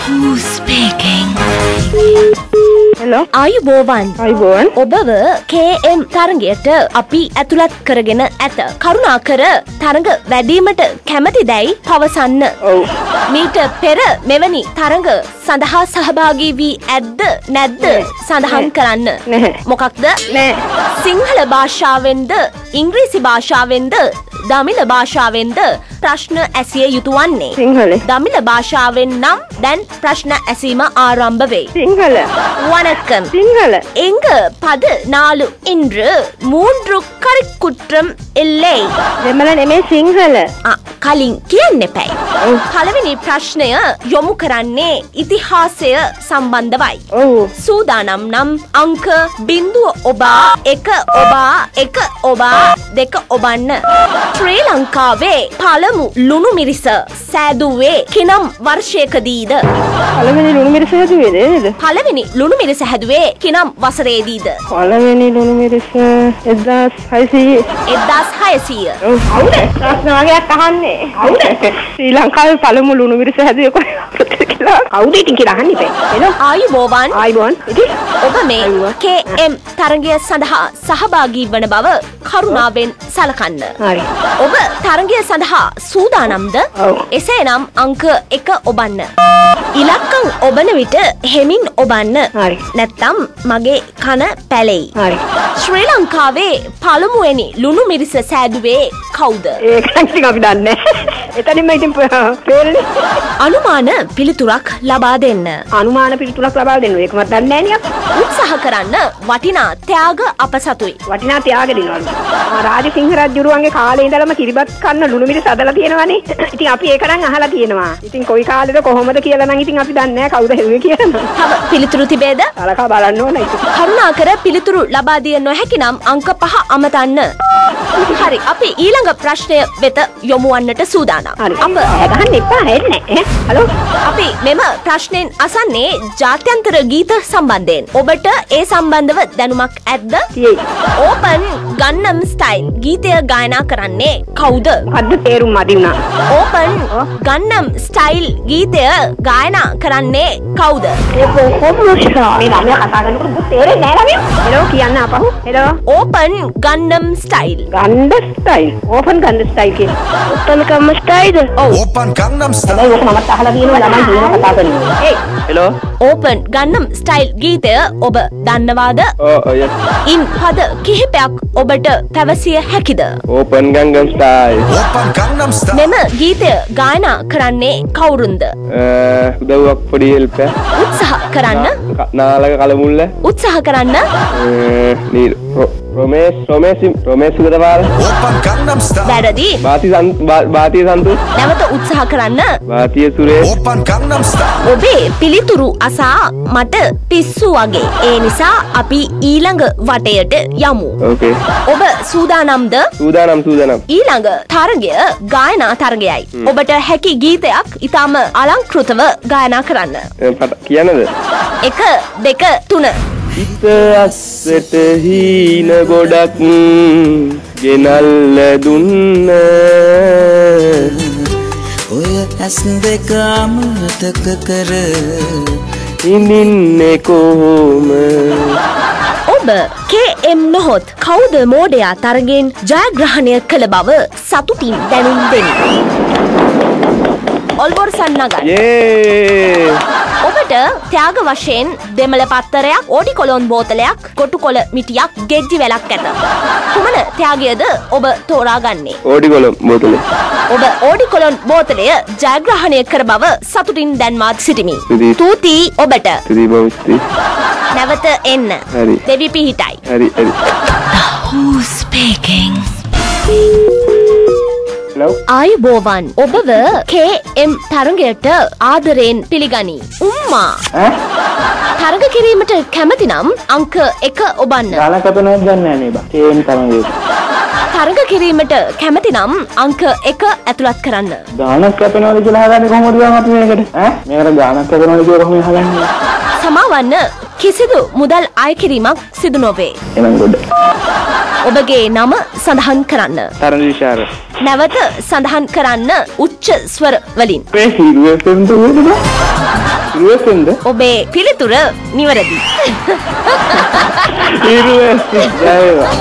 Who's speaking? Hello. ආයුබෝවන්. ආයුබෝවන්. ඔබව KM තරඟයට අපි ඇතුළත් කරගෙන ඇත. කරුණාකර තරඟ වැඩිවීමට කැමැතිදැයි පවසන්න. ඔව්. මීට පෙර මෙවැනි තරඟ සඳහා සහභාගී වී ඇද්ද නැද්ද සඳහන් කරන්න. නැහැ. මොකක්ද? නෑ. සිංහල භාෂාවෙන්ද ඉංග්‍රීසි භාෂාවෙන්ද දමිළ භාෂාවෙන්ද ප්‍රශ්න ඇසිය යුතු වන්නේ. සිංහල. දමිළ භාෂාවෙන් නම් දැන් ප්‍රශ්න ඇසීම ආරම්භ වෙයි. සිංහල. வணக்கம். සිංහල. எங்க 14 இன்று 3 கறிக்குற்றம் இல்லை. දෙමළ නෙමෙයි සිංහල. කලින් කියන්න එපැයි. පළවෙනි ප්‍රශ්නය යොමු කරන්නේ ඉතිහාසය සම්බන්ධවයි. ඔව්. සූදානම් නම් අංක 0 ඔබා 1 ඔබා 1 ඔබා 2 ඔබන්න. ශ්‍රී ලංකාවේ පළමු ලුණු මිරිස සෑදුවේ කිනම් වර්ෂයකදීද? පළවෙනි ලුණු මිරිස හැදුවේ නේද? පළවෙනි ලුණු මිරිස හැදුවේ කිනම් වසරේදීද? පළවෙනි ලුණු මිරිස 1600. 1600. ඔව්. කවුද? ප්‍රශ්න වගේක් අහන්නේ. කවුද? ශ්‍රී ලංකාවේ පළමු ලුණු මිරිස හැදුවේ කොහේද කියලා. කවුද ඉතින් කියලා අහන්නේ ඉතින්. එළෝ. ආයුබෝවන්. ආයුබෝවන්. ඉතින් ඔබ මේ KM තරඟය සඳහා සහභාගී වන බව කරුණාවෙන් සලකන්න. හරි. ඔබ තරඟය සඳහා සූදානම්ද? ඔව්. එසේනම් අංක 1 ඔබන්න. ඉලක්කම් ඔබන විට හෙමින් ඔබන්න. හරි. නැත්තම් මගේ කන පැලෙයි. හරි. ශ්‍රී ලංකාවේ පළමුවෙනි ලුණු මිරිස සෑදුවේ කවුද? ඒක ඉතින් අපි දන්නේ නැහැ. එතනින්ම ඉතින් පේන්නේ. අනුමාන පිළිතුරක් ලබා දෙන්න. අනුමාන පිළිතුරක් ලබා දෙන්න. ඒකවත් දන්නේ නැහැ නේ. උත්සාහ කරන්න. වටිනා ත්‍යාග අප සතුයි. වටිනා ත්‍යාග දෙනවලු. රාජසිංහ රජුරුවන්ගේ කාලේ ඉඳලම කිරිබත් කන්න ලුණු මිරිස් හදලා තියෙනවනේ. ඉතින් අපි ඒක නම් අහලා තියෙනවා. ඉතින් කොයි කාලෙද කොහොමද කියලා නම් ඉතින් අපි දන්නේ නැහැ කවුද හෙව්වේ කියලා. තව පිළිතුරු තිබේද? සලකා බලන්න ඕන ඉතින්. කරුණාකර පිළිතුරු ලබා දිය නොහැකි නම් අංක 5 අමතන්න. හරි, අපි ඊළඟ ප්‍රශ්නය වෙත යොමු වන්නට සූදානම්. හරි. අප ගහන්න එපා හෙන්නේ. හලෝ. අපි මෙම ප්‍රශ්නෙන් අසන්නේ ජාත්‍යන්තර ගීත සම්බන්ධයෙන්. ඔබට ඒ සම්බන්ධව දැනුමක් ඇද්ද? තියෙයි. ඕපන් ගන්නම් ස්ටයිල් ගීතය ගායනා කරන්නේ කවුද? අද තේරුම් මදි වුණා. ඕපන් ගන්නම් ස්ටයිල් ගීතය ගායනා කරන්නේ කවුද? මේ ළමයා කතා කරනකොට තේරෙන්නේ නැහැ ළමයා. හෙලෝ කියන්න අපහු. හෙලෝ. ඕපන් ගන්නම් ස්ටයිල්. ගන්ඩ ස්ටයිල්. ඕපන් ගන්ඩ ස්ටයිල් කියන්නේ. ඕපන් ගම් ස්ටයිල්. ඔව්. Open Gangnam Style. ඒක මමත් අහලා තියෙනවා ළමයි කියන කතා කරනවා. ඒ Hello. ඕපන් ගන්නම් ස්ටයිල් ගීතය ඔබ දන්නවාද? Yes. ඉන් පද කිහිපයක් ඔබට පැවසිය හැකිද? Open Gangnam Style. Open Gangnam Style. මෙම ගීතය ගායනා කරන්නේ කවුරුන්ද? උදව්වක් පොඩි හෙල්ප් එක. උත්සාහ කරන්න. නාලක කලමුල්ල. උත්සාහ කරන්න. රොමේස් සුගතපාල. Open Gangnam Style. වැරදි. බාතිය සන්තු. නැවත උත්සාහ කරන්න. බාතිය සුරේෂ්. Open Gangnam Style. ඔබේ පිළිතුරු අසා මට පිස්සු වගේ. ඒ නිසා අපි ඊළඟ වටයට යමු. Okay. ඔබ සූදානම්ද? සූදානම්. ඊළඟ තරගය ගායනා තරගයයි. ඔබට හැකි ගීතයක් ඊටම අලංකෘතව ගායනා කරන්න. කියන්නද? 1 2 3. හිත අස්සට හීන ගොඩක් ගෙනල්ල දුන්න ඔය ඇස් දෙක අමතක කර ඉඳින්නේ කොහොම? ඔබ KM නොහොත් කවුද මෝඩයා තරගෙන් ජයග්‍රහණය කළ බව සතුටින් දැනුම් දෙන්න. ඔල්බොර්සන් නගර. ඔබට ත්‍යාග වශයෙන් දෙමළ පත්තරයක්, ඕඩි කොලොන් බෝතලයක්, කොටු කොළ මිටියක්, ගෙජ්ජි වැලක් ඇත. කුමන ත්‍යාගයද ඔබ තෝරාගන්නේ? ඕඩි කොලොන් බෝතලේ. ඔබ ඕඩි කොලොන් බෝතලය ජයග්‍රහණය කර බව සතුටින් දැන්වා සිටිමි. ස්තුතියි ඔබට. නැවත එන්න. හරි. දෙවි පිහිටයි. හරි. Who's speaking? Hello. ආයුබෝවන්. ඔබව KM තරඟයට ආදරයෙන් පිළිගනී. උම්මා. තරඟ කිරීමට කැමති නම් අංක 1 ඔබන්න. ගාන කපනවා ගන්නෑ නේ බා. KM තරඟේ. තරඟ කිරීමට කැමති නම් අංක 1 ඇතුළත් කරන්න. ගානක් කපනවාද කියලා හදන්නේ කොහොමද ගාන අපි මේකට? මේකට ගානක් කපනවාද කියලා කොහොමද හදන්නේ? සමාවන්න. කිසිදු මුදල් අය කිරීමක් සිදු නොවේ. එනම් ගොඩ. ඔබගේ නම සඳහන් කරන්න. තරණ විශාර. නැවත සඳහන් කරන්න උච්ච ස්වර වලින්. මේ හිරුවෙන් දුවනවා. ඉරුවෙස්ෙන්ද? ඔබේ පිළිතුර නිවැරදි. ඉරුවෙස් ජය වේවා.